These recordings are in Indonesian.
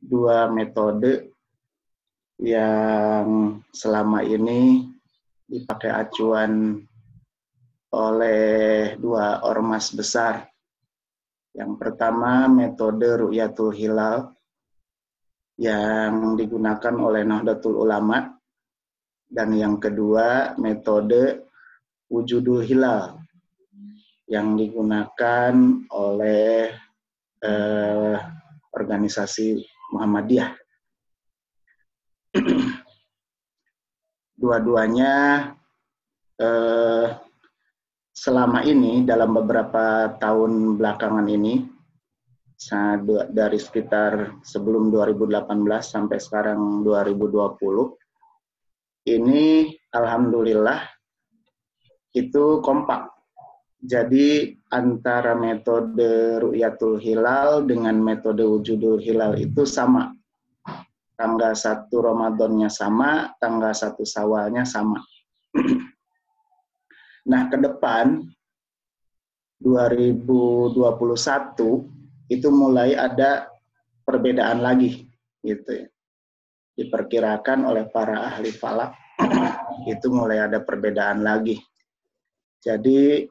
dua metode yang selama ini dipakai acuan oleh dua ormas besar. Yang pertama metode Ru'yatul Hilal yang digunakan oleh Nahdlatul Ulama, dan yang kedua metode Wujudul Hilal yang digunakan oleh organisasi Muhammadiyah. Dua-duanya selama ini dalam beberapa tahun belakangan ini, dari sekitar sebelum 2018 sampai sekarang 2020, ini alhamdulillah itu kompak. Jadi antara metode Ru'yatul Hilal dengan metode Wujudul Hilal itu sama. Tanggal 1 Ramadannya sama, tanggal 1 Syawalnya sama. Nah, ke depan 2021 itu mulai ada perbedaan lagi gitu ya. Diperkirakan oleh para ahli falak itu mulai ada perbedaan lagi. Jadi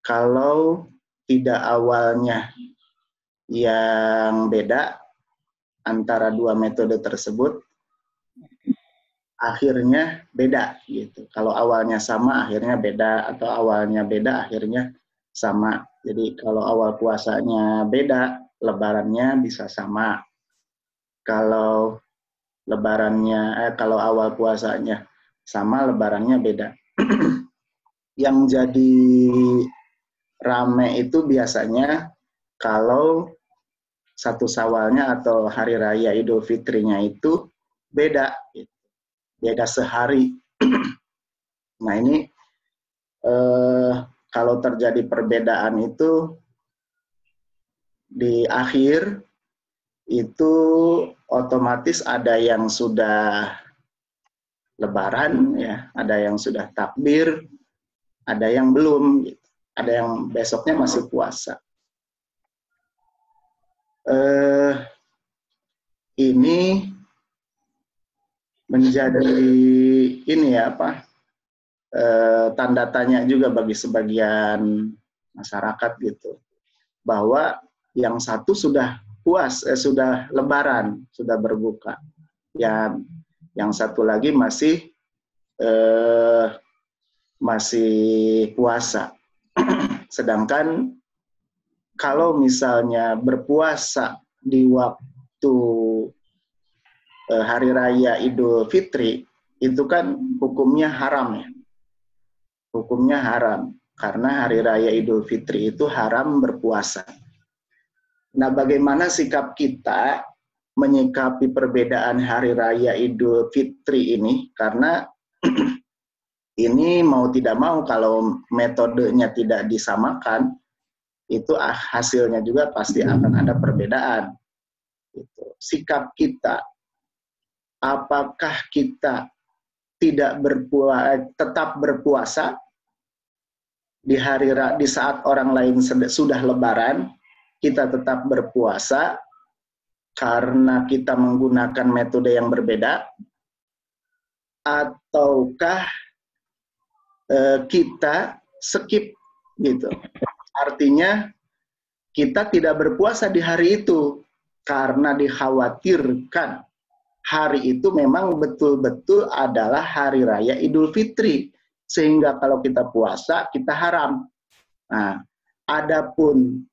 kalau tidak awalnya yang beda antara dua metode tersebut, akhirnya beda gitu. Kalau awalnya sama, akhirnya beda, atau awalnya beda, akhirnya sama. Jadi kalau awal puasanya beda, lebarannya bisa sama. Kalau kalau awal puasanya sama, lebarannya beda. Yang jadi rame itu biasanya kalau 1 Syawalnya atau hari raya Idul Fitrinya itu beda, beda sehari. Nah ini kalau terjadi perbedaan itu di akhir itu otomatis ada yang sudah lebaran ya, ada yang sudah takbir, ada yang belum, ada yang besoknya masih puasa. Ini menjadi tanda tanya juga bagi sebagian masyarakat gitu, bahwa yang satu sudah sudah lebaran, sudah berbuka, ya yang satu lagi masih puasa. Sedangkan kalau misalnya berpuasa di waktu hari raya Idul Fitri, itu kan hukumnya haram ya. Hukumnya haram, karena hari raya Idul Fitri itu haram berpuasa. Nah, bagaimana sikap kita menyikapi perbedaan hari raya Idul Fitri ini? Karena ini mau tidak mau kalau metodenya tidak disamakan, itu hasilnya juga pasti akan ada perbedaan. Sikap kita, apakah kita tetap berpuasa di saat orang lain sudah lebaran, kita tetap berpuasa karena kita menggunakan metode yang berbeda, ataukah kita skip gitu. Artinya kita tidak berpuasa di hari itu karena dikhawatirkan hari itu memang betul-betul adalah hari raya Idul Fitri, sehingga kalau kita puasa kita haram. Nah, adapun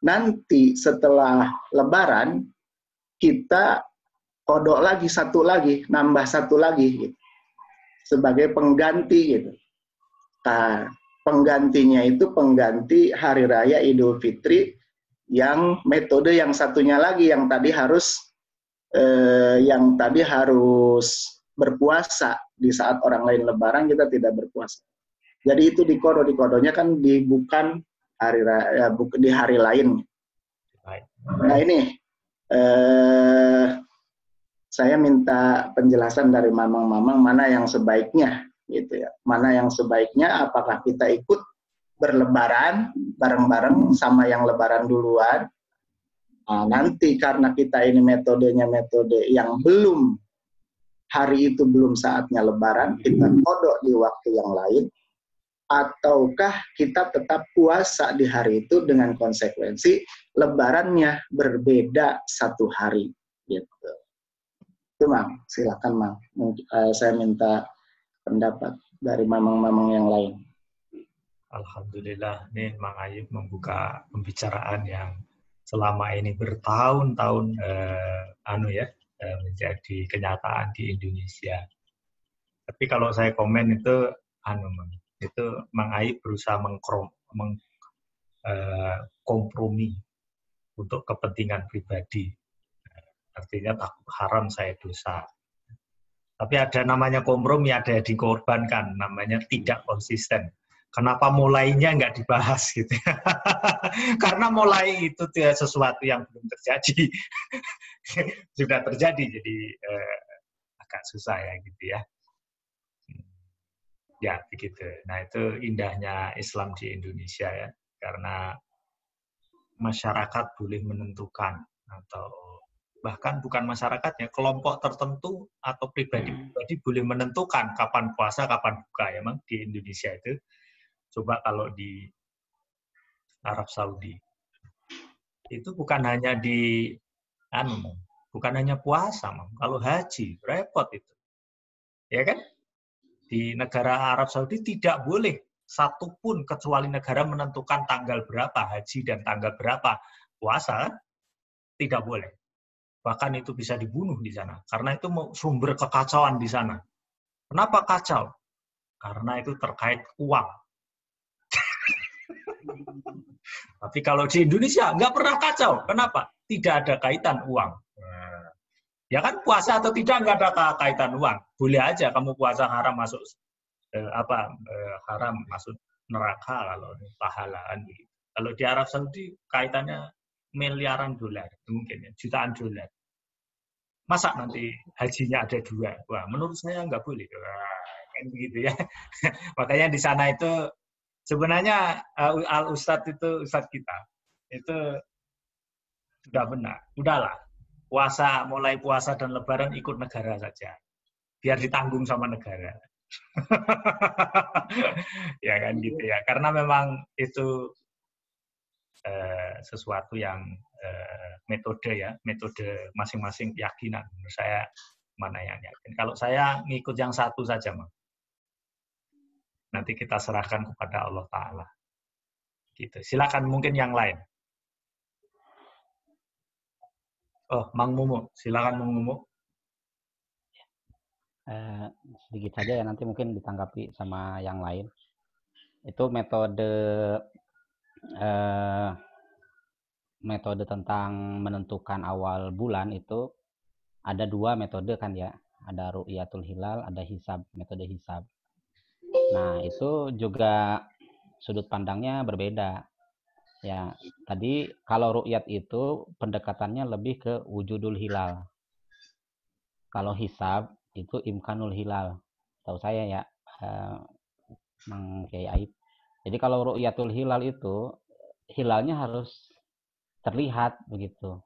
nanti setelah lebaran kita kodok lagi nambah satu lagi gitu, sebagai pengganti gitu. Nah, penggantinya itu pengganti hari raya Idul Fitri yang metode yang satunya lagi yang tadi harus berpuasa di saat orang lain lebaran, kita tidak berpuasa. Jadi itu dikodonya kan bukan hari raya, di hari lain. Nah ini saya minta penjelasan dari mamang-mamang mana yang sebaiknya gitu ya. Mana yang sebaiknya, apakah kita ikut berlebaran bareng-bareng sama yang lebaran duluan, Nah, nanti karena kita ini metodenya metode yang belum, hari itu belum saatnya lebaran, kita kodok di waktu yang lain, ataukah kita tetap puasa di hari itu dengan konsekuensi lebarannya berbeda satu hari gitu. Itu Mang, silakan Mang. Saya minta pendapat dari mamang-mamang yang lain. Alhamdulillah, nih Mang Ayub membuka pembicaraan yang selama ini bertahun-tahun menjadi kenyataan di Indonesia. Tapi kalau saya komen itu itu Mang Ayub berusaha kompromi untuk kepentingan pribadi. Artinya takut haram saya dosa. Tapi ada namanya kompromi, ada yang dikorbankan, namanya tidak konsisten. Kenapa mulainya nggak dibahas gitu? Karena mulai itu sesuatu yang belum terjadi, sudah terjadi, jadi agak susah ya gitu ya. Ya begitu. Nah itu indahnya Islam di Indonesia ya, karena masyarakat boleh menentukan atau bahkan bukan masyarakatnya, kelompok tertentu atau pribadi-pribadi boleh menentukan kapan puasa, kapan buka. Emang di Indonesia itu, coba kalau di Arab Saudi, itu bukan hanya bukan hanya puasa, kalau haji repot itu, ya kan? Di negara Arab Saudi tidak boleh satupun kecuali negara menentukan tanggal berapa haji dan tanggal berapa puasa, tidak boleh. Bahkan itu bisa dibunuh di sana, karena itu sumber kekacauan di sana. Kenapa kacau? Karena itu terkait uang. Tapi kalau di Indonesia nggak pernah kacau. Kenapa? Tidak ada kaitan uang. Ya kan puasa atau tidak nggak ada kaitan uang. Boleh aja kamu puasa haram masuk haram masuk neraka kalau pahalaan gitu. Kalau di Arab Saudi kaitannya miliaran dolar, mungkin ya, jutaan dolar. Masa nanti hajinya ada 2? Wah, menurut saya nggak boleh. Kan begitu ya. Makanya di sana itu sebenarnya Al-Ustadz itu, Ustadz kita, itu sudah benar. Udahlah, mulai puasa dan lebaran ikut negara saja. Biar ditanggung sama negara. Ya kan gitu ya. Karena memang itu sesuatu yang metode masing-masing keyakinan. Menurut saya mana yang yakin. Kalau saya ngikut yang satu saja, Mang. Nanti kita serahkan kepada Allah Ta'ala. Gitu. Silakan mungkin yang lain. Oh, Mang Mumu. Silakan Mang Mumu. Sedikit saja ya, nanti mungkin ditanggapi sama yang lain. Itu metode tentang menentukan awal bulan itu ada 2 metode kan ya. Ada ru'yatul hilal, ada hisab, metode hisab. Nah, itu juga sudut pandangnya berbeda. Ya, tadi kalau ru'yat itu pendekatannya lebih ke wujudul hilal. Kalau hisab itu imkanul hilal. Tahu saya ya, Mang Kiai Aib. Jadi kalau ru'yatul hilal itu hilalnya harus terlihat begitu.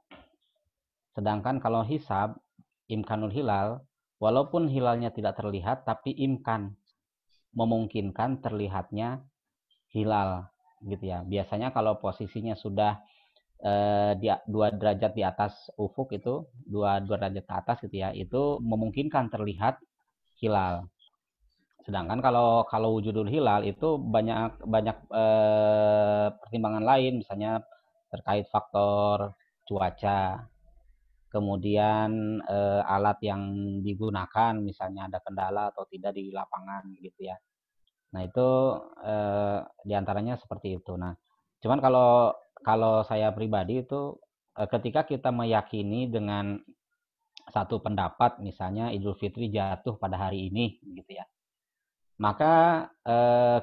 Sedangkan kalau hisab imkanul hilal, walaupun hilalnya tidak terlihat tapi imkan, memungkinkan terlihatnya hilal gitu ya. Biasanya kalau posisinya sudah 2 derajat di atas ufuk itu, 2 derajat ke atas gitu ya, itu memungkinkan terlihat hilal. Sedangkan kalau wujudul hilal itu banyak pertimbangan lain, misalnya terkait faktor cuaca, kemudian alat yang digunakan, misalnya ada kendala atau tidak di lapangan gitu ya. Nah itu diantaranya seperti itu. Nah, cuman kalau saya pribadi itu ketika kita meyakini dengan satu pendapat, misalnya Idul Fitri jatuh pada hari ini, gitu ya, maka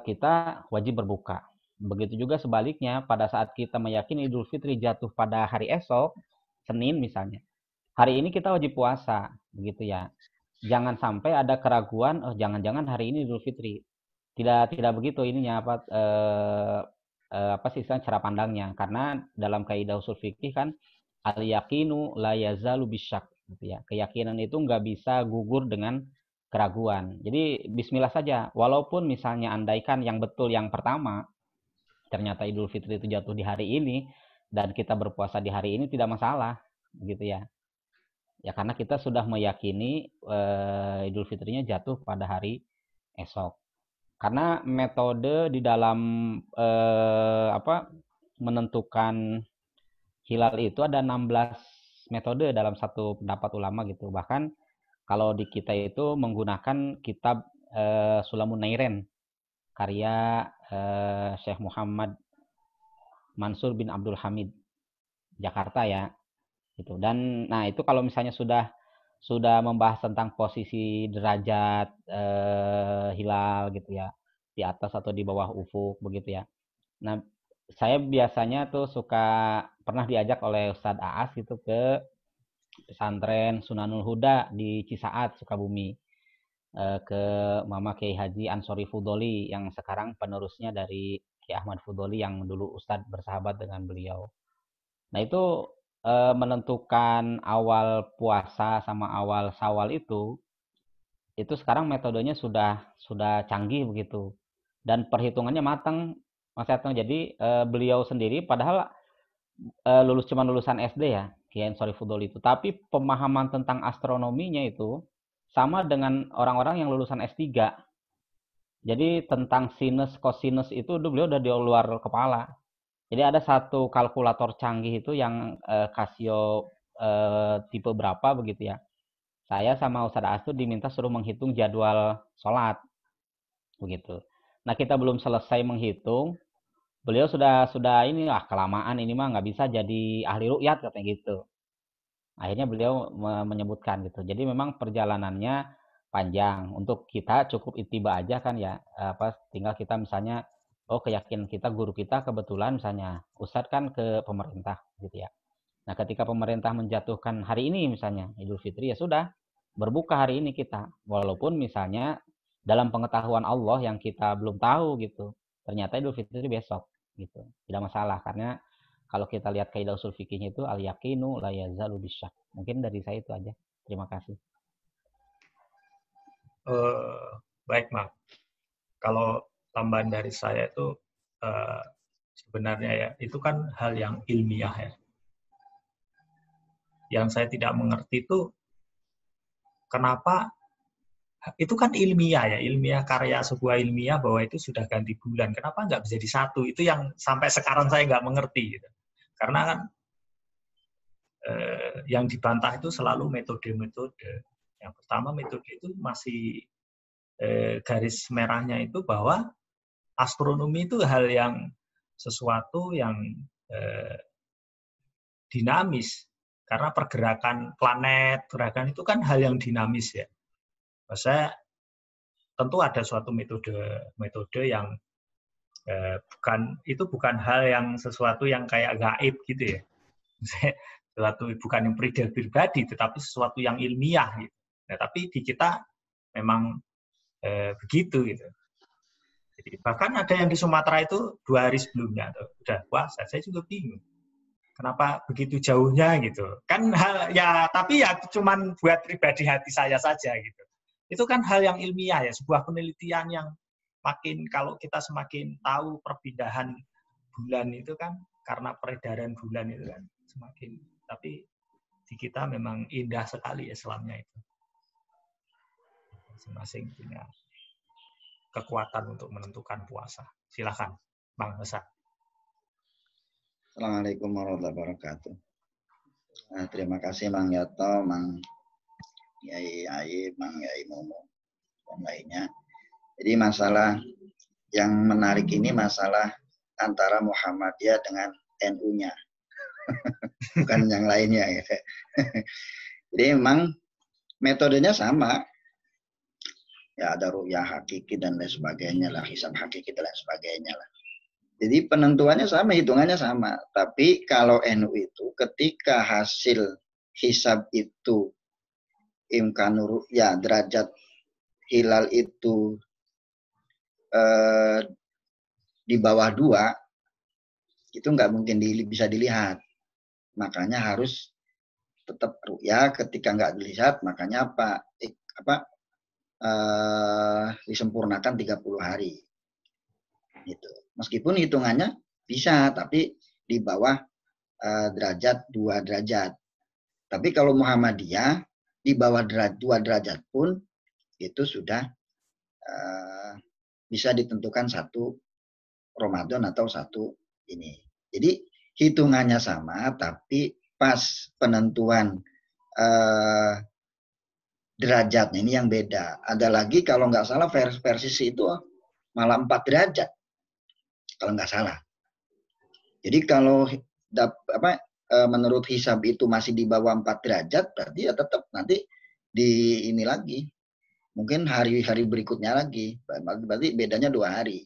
kita wajib berbuka. Begitu juga sebaliknya, pada saat kita meyakini Idul Fitri jatuh pada hari esok, Senin misalnya, hari ini kita wajib puasa, begitu ya. Jangan sampai ada keraguan, oh jangan-jangan hari ini Idul Fitri. Tidak begitu ininya apa sih cara pandangnya, karena dalam kaidah usul fikih kan al-yaqinu la yazalu bisyak, gitu ya. Keyakinan itu nggak bisa gugur dengan keraguan. Jadi bismillah saja. Walaupun misalnya andaikan yang betul yang pertama, ternyata Idul Fitri itu jatuh di hari ini dan kita berpuasa di hari ini tidak masalah, gitu ya. Ya karena kita sudah meyakini Idul Fitrinya jatuh pada hari esok. Karena metode di dalam menentukan hilal itu ada 16 metode dalam satu pendapat ulama gitu. Bahkan kalau di kita itu menggunakan kitab Sulamun Nairen karya Syekh Muhammad Mansur bin Abdul Hamid Jakarta ya gitu. Dan nah itu kalau misalnya sudah membahas tentang posisi derajat hilal gitu ya, di atas atau di bawah ufuk begitu ya. Nah, saya biasanya tuh suka pernah diajak oleh Ustadz Aas gitu ke pesantren Sunanul Huda di Cisaat, Sukabumi, ke Mama Kiai Haji Ansori Fudoli yang sekarang penerusnya dari Kiai Ahmad Fudoli yang dulu Ustadz bersahabat dengan beliau. Nah itu menentukan awal puasa sama awal Syawal itu sekarang metodenya sudah canggih begitu dan perhitungannya matang, Mas Yatno. Jadi beliau sendiri padahal lulusan SD ya, Kiai Ansori Fudoli itu, tapi pemahaman tentang astronominya itu sama dengan orang-orang yang lulusan S3. Jadi tentang sinus kosinus itu beliau udah di luar kepala. Jadi ada satu kalkulator canggih itu yang Casio tipe berapa begitu ya. Saya sama Ustadz As tuh diminta suruh menghitung jadwal sholat begitu. Nah kita belum selesai menghitung, beliau sudah ini kelamaan ini mah nggak bisa jadi ahli ruqyat katanya gitu. Akhirnya beliau menyebutkan gitu. Jadi memang perjalanannya panjang. Untuk kita cukup ittiba aja kan ya. Tinggal kita misalnya keyakinan kita guru kita kebetulan misalnya Ustadz kan ke pemerintah gitu ya. Nah, ketika pemerintah menjatuhkan hari ini misalnya Idul Fitri ya sudah berbuka hari ini kita. Walaupun misalnya dalam pengetahuan Allah yang kita belum tahu gitu. Ternyata Idul Fitri besok gitu. Tidak masalah karena kalau kita lihat kaidah usul fikihnya itu al-yaqinu la yazalu bisyak. Mungkin dari saya itu aja. Terima kasih. Baik, Mak. Kalau tambahan dari saya itu sebenarnya ya itu kan hal yang ilmiah ya. Yang saya tidak mengerti itu kenapa itu kan ilmiah ya, ilmiah karya sebuah ilmiah bahwa itu sudah ganti bulan. Kenapa nggak bisa jadi satu? Itu yang sampai sekarang saya nggak mengerti. Gitu. Karena kan yang dibantah itu selalu metode-metode. Yang pertama metode itu masih garis merahnya itu bahwa astronomi itu hal yang sesuatu yang dinamis. Karena pergerakan planet, gerakan itu kan hal yang dinamis ya. Saya tentu ada suatu metode yang bukan hal yang sesuatu yang kayak gaib gitu ya. Sesuatu bukan yang pribadi, tetapi sesuatu yang ilmiah gitu. Nah, tapi di kita memang begitu gitu. Jadi, bahkan ada yang di Sumatera itu 2 hari sebelumnya udah puasa. Saya juga bingung. Kenapa begitu jauhnya gitu? Kan hal ya, tapi ya cuman buat pribadi hati saya saja gitu. Itu kan hal yang ilmiah ya, sebuah penelitian yang makin kalau kita semakin tahu perpindahan bulan itu kan karena peredaran bulan itu kan semakin, tapi di kita memang indah sekali Islamnya itu. Masing-masing punya kekuatan untuk menentukan puasa. Silakan, Bang Hasan. Assalamualaikum warahmatullahi wabarakatuh. Nah, terima kasih Mang Yato, Mang Yai, Mang Yai Momo, dan lainnya. Jadi masalah yang menarik ini masalah antara Muhammadiyah dengan NU-nya. Bukan yang lainnya. Ya. Jadi memang metodenya sama. Ya ada ru'yah hakiki dan lain sebagainya lah, hisab hakiki dan lain sebagainya lah. Jadi penentuannya sama, hitungannya sama. Tapi kalau NU itu ketika hasil hisab itu imkanur ya derajat hilal itu di bawah 2, itu nggak mungkin bisa dilihat. makanya harus tetap ru'ya. Ketika nggak dilihat, makanya disempurnakan 30 hari. Gitu. Meskipun hitungannya bisa, tapi di bawah derajat 2 derajat. Tapi kalau Muhammadiyah di bawah 2 derajat pun itu sudah bisa ditentukan 1 Ramadan atau 1 ini. Jadi hitungannya sama, tapi pas penentuan derajatnya ini yang beda. Ada lagi kalau nggak salah versi itu malah 4 derajat kalau nggak salah. Jadi kalau menurut hisab itu masih di bawah 4 derajat, berarti ya tetap nanti di ini lagi. Mungkin hari-hari berikutnya lagi. Berarti bedanya 2 hari.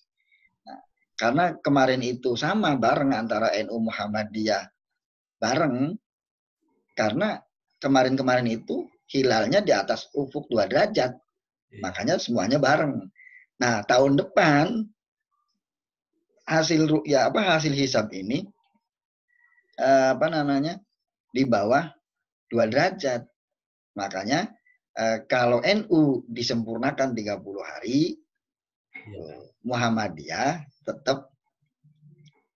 Nah, karena kemarin itu sama bareng antara NU Muhammadiyah bareng, karena kemarin-kemarin itu hilalnya di atas ufuk 2 derajat. Makanya semuanya bareng. Nah, tahun depan hasil hisab ini di bawah 2 derajat. Makanya kalau NU disempurnakan 30 hari, Muhammadiyah tetap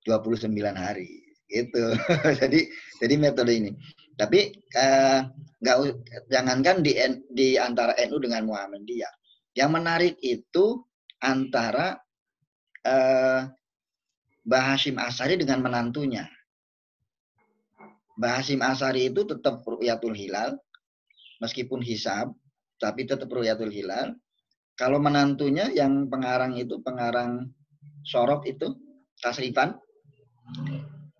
29 hari. Gitu. jadi metode ini. Tapi jangankan di antara NU dengan Muhammadiyah. Yang menarik itu antara Mbah Hasyim Asy'ari dengan menantunya. Mbah Hasyim Asy'ari itu tetap ru'yatul hilal, meskipun hisab, tapi tetap ru'yatul hilal. Kalau menantunya yang pengarang sorot itu, tasrifan,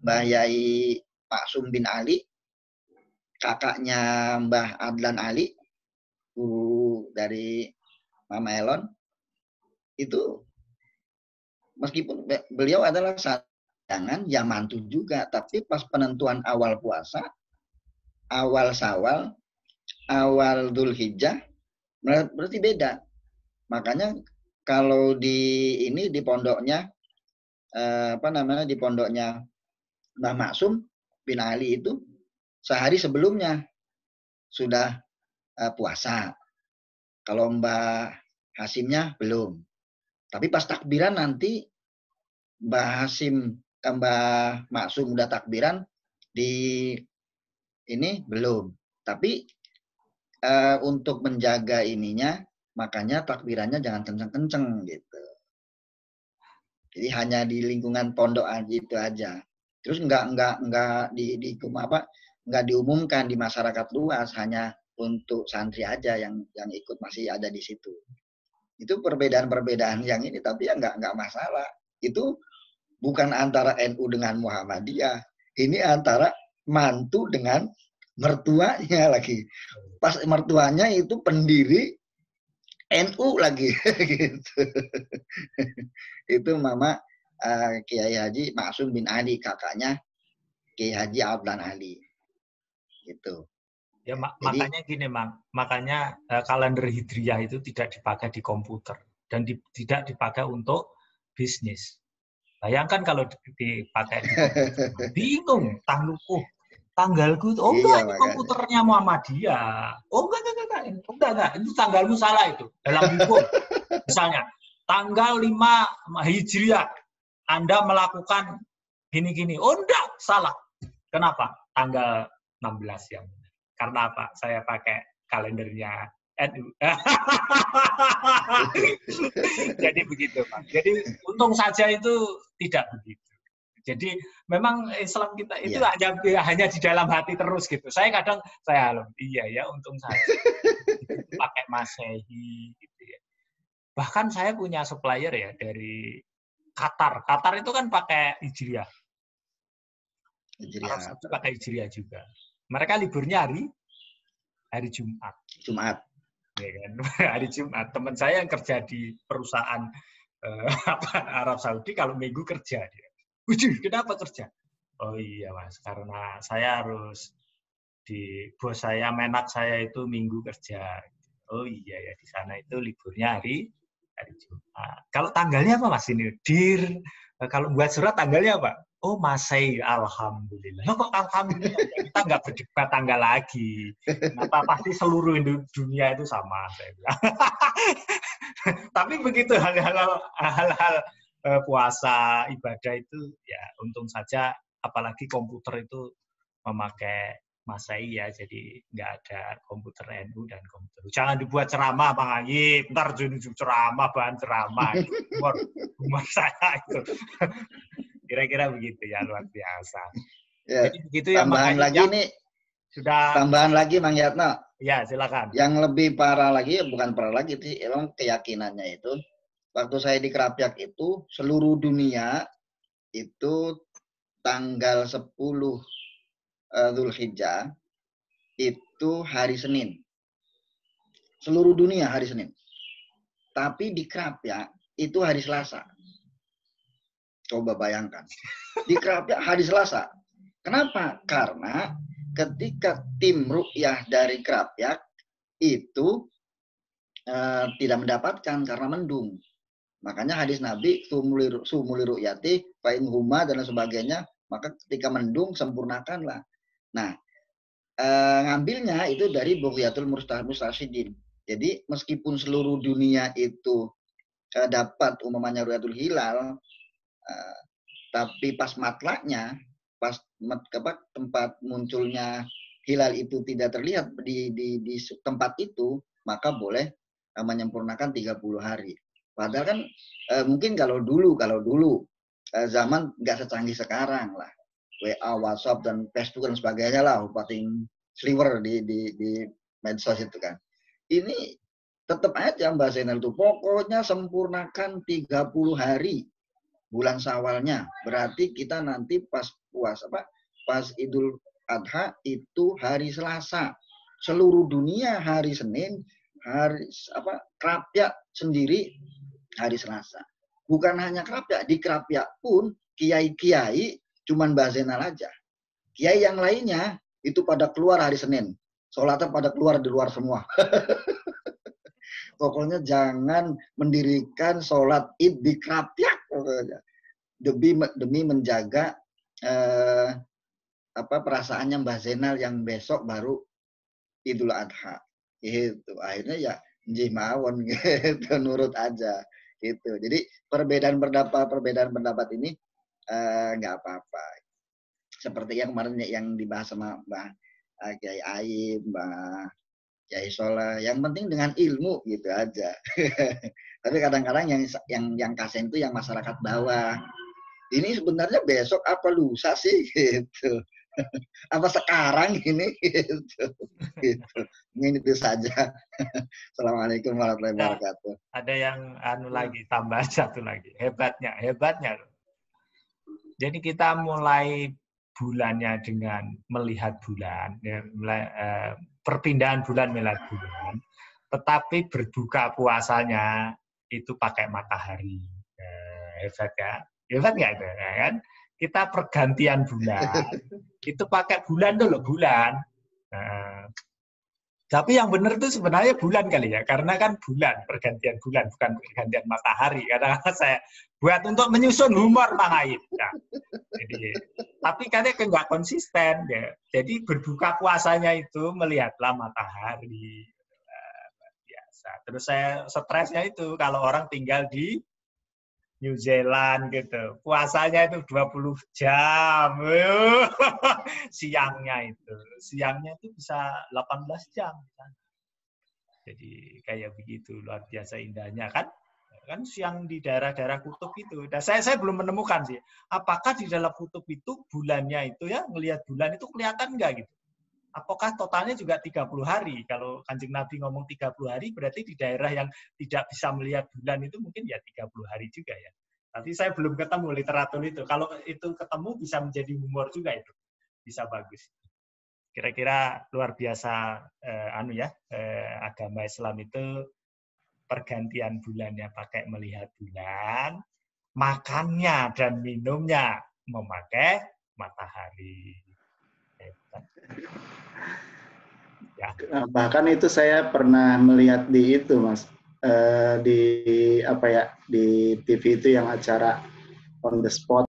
Mbah Yai Maksum bin Ali, kakaknya Mbah Adlan Ali, guru dari Mama Elon, itu meskipun beliau adalah jangan yang mantu juga, tapi pas penentuan awal puasa, awal Syawal, awal Dzulhijjah, berarti beda. Makanya kalau di pondoknya di pondoknya Mbah Maksum bin Ali itu sehari sebelumnya sudah puasa. Kalau Mbah Hasyimnya belum. Tapi pas takbiran nanti Mbah Maksum udah takbiran, di ini belum. Tapi untuk menjaga ininya, makanya takbirannya jangan kenceng-kenceng gitu. Jadi hanya di lingkungan pondok aja itu aja. Terus nggak diumumkan di masyarakat luas, hanya untuk santri aja yang ikut masih ada di situ. Itu perbedaan-perbedaan yang ini, tapi ya nggak masalah. Itu bukan antara NU dengan Muhammadiyah. Ini antara mantu dengan mertuanya lagi. Pas mertuanya itu pendiri NU lagi. Gitu. Itu Mama Kiai Haji Maksum bin Ali, kakaknya Kiai Haji Adlan Ali. Gitu. Ya, makanya gini, Mang. Makanya kalender Hijriyah itu tidak dipakai di komputer dan tidak dipakai untuk bisnis. Bayangkan kalau dipakai di komputer, bingung, tanggalku itu, enggak, ini komputernya Muhammadiyah. Enggak, itu tanggalmu salah itu. Dalam hukum, misalnya, tanggal 5 Hijriah, Anda melakukan gini-gini. Oh, enggak, salah. Kenapa? Tanggal 16 yang benar. Karena apa? Saya pakai kalendernya NU. Jadi begitu, Pak. Jadi untung saja itu tidak begitu. Jadi memang Islam kita itu hanya di dalam hati terus gitu. Saya kadang iya ya, untung saja pakai Masehi gitu ya. Bahkan saya punya supplier ya dari Qatar. Qatar itu kan pakai Hijriah. Arab Saudi pakai Hijriah juga. Mereka liburnya hari Jumat. Ya kan? Hari Jumat. Teman saya yang kerja di perusahaan Arab Saudi kalau minggu kerja dia. Kenapa kerja? Oh iya Mas, karena saya harus bos saya, menak saya itu minggu kerja. Oh iya ya, di sana itu liburnya hari Jumat. Kalau tanggalnya apa Mas ini? Kalau buat surat tanggalnya apa? oh Masehi, alhamdulillah. Loh, kok alhamdulillah? Kita nggak berdebat tanggal lagi. Kenapa pasti seluruh dunia itu sama, saya bilang. Tapi begitu hal-hal puasa, ibadah itu ya untung saja, apalagi komputer itu memakai Masehi ya, jadi nggak ada komputer NU dan komputer. Jangan dibuat ceramah, Bang Ayib. Ntar ceramah, bahan ceramah. Humor saya itu. Kira-kira begitu ya, luar biasa. Ya, jadi begitu ya, tambahan lagi nih. Sudah. Tambahan lagi, Mang Yatno. Ya, silakan. Yang lebih parah lagi, bukan parah lagi sih, emang keyakinannya itu. Waktu saya di Krapyak itu, seluruh dunia itu tanggal 10 Dzulhijjah itu hari Senin. Seluruh dunia hari Senin. Tapi di Krapyak itu hari Selasa. Coba bayangkan. Di Krapyak hari Selasa. Kenapa? Karena ketika tim ru'yah dari Krapyak itu tidak mendapatkan karena mendung. Makanya hadis Nabi, sumuli ru'yati, fa'in huma, dan sebagainya, maka ketika mendung, sempurnakanlah. Nah, ngambilnya itu dari Bughyatul Mustashidin. Jadi, meskipun seluruh dunia itu dapat umumnya ru'yatul hilal, tapi pas matlaknya, pas tempat munculnya hilal itu tidak terlihat di tempat itu, maka boleh menyempurnakan 30 hari. Padahal kan mungkin kalau dulu zaman nggak secanggih sekarang lah, WA, WhatsApp dan Facebook dan sebagainya lah, pating sliver di medsos itu kan. Ini tetap aja Mbak Zainal itu pokoknya sempurnakan 30 hari bulan Syawalnya. Berarti kita nanti pas puasa pas Idul Adha itu hari Selasa. Seluruh dunia hari Senin, hari Krapyak sendiri hari Selasa. Bukan hanya Krapyak, di Krapyak pun kiai-kiai cuman Mbak Zainal aja. Kiai yang lainnya itu pada keluar hari Senin. Sholatnya pada keluar di luar semua. Pokoknya jangan mendirikan sholat Id di Krapyak pokoknya. Demi menjaga perasaannya Mbah Zainal yang besok baru Idul Adha. Itu akhirnya ya njih mawon gitu, nurut aja gitu. Jadi perbedaan pendapat ini nggak apa-apa. Seperti yang kemarin yang dibahas sama Mbah Kiai Aib, Mbah Kiai Soleh. Yang penting dengan ilmu gitu aja. Tapi kadang-kadang yang kasihan itu yang masyarakat bawah. Ini sebenarnya besok apa lusa sih gitu. Apa sekarang ini gitu. Mungkin itu saja. Assalamualaikum warahmatullahi wabarakatuh. Ada yang lagi, tambah satu lagi. Hebatnya. Jadi kita mulai bulannya dengan melihat bulan, ya, perpindahan bulan melihat bulan, tetapi berbuka puasanya itu pakai matahari. Hebat ya? Hebat nggak itu? Ya kan? Kita pergantian bulan, itu pakai bulan dulu, bulan. Tapi yang benar itu sebenarnya bulan kali ya, karena kan bulan, pergantian bulan, bukan pergantian matahari. Karena saya buat untuk menyusun humor Bang Aib. Nah, tapi katanya nggak konsisten. Ya. Jadi berbuka puasanya itu melihatlah matahari. Biasa. Terus saya stresnya itu kalau orang tinggal di New Zealand gitu. Puasanya itu 20 jam. Siangnya itu bisa 18 jam. Jadi kayak begitu, luar biasa indahnya kan. Kan siang di daerah-daerah kutub itu. Dan saya belum menemukan sih. Apakah di dalam kutub itu bulannya itu ya, ngelihat bulan itu kelihatan enggak gitu. Apakah totalnya juga 30 hari? Kalau Kanjeng Nabi ngomong 30 hari, berarti di daerah yang tidak bisa melihat bulan itu mungkin ya 30 hari juga ya. Tapi saya belum ketemu literatur itu. Kalau itu ketemu bisa menjadi humor juga itu. Bisa bagus. Kira-kira luar biasa agama Islam itu pergantian bulannya pakai melihat bulan, makannya dan minumnya memakai matahari. Ya. Bahkan itu saya pernah melihat di itu, Mas, di TV itu yang acara on the spot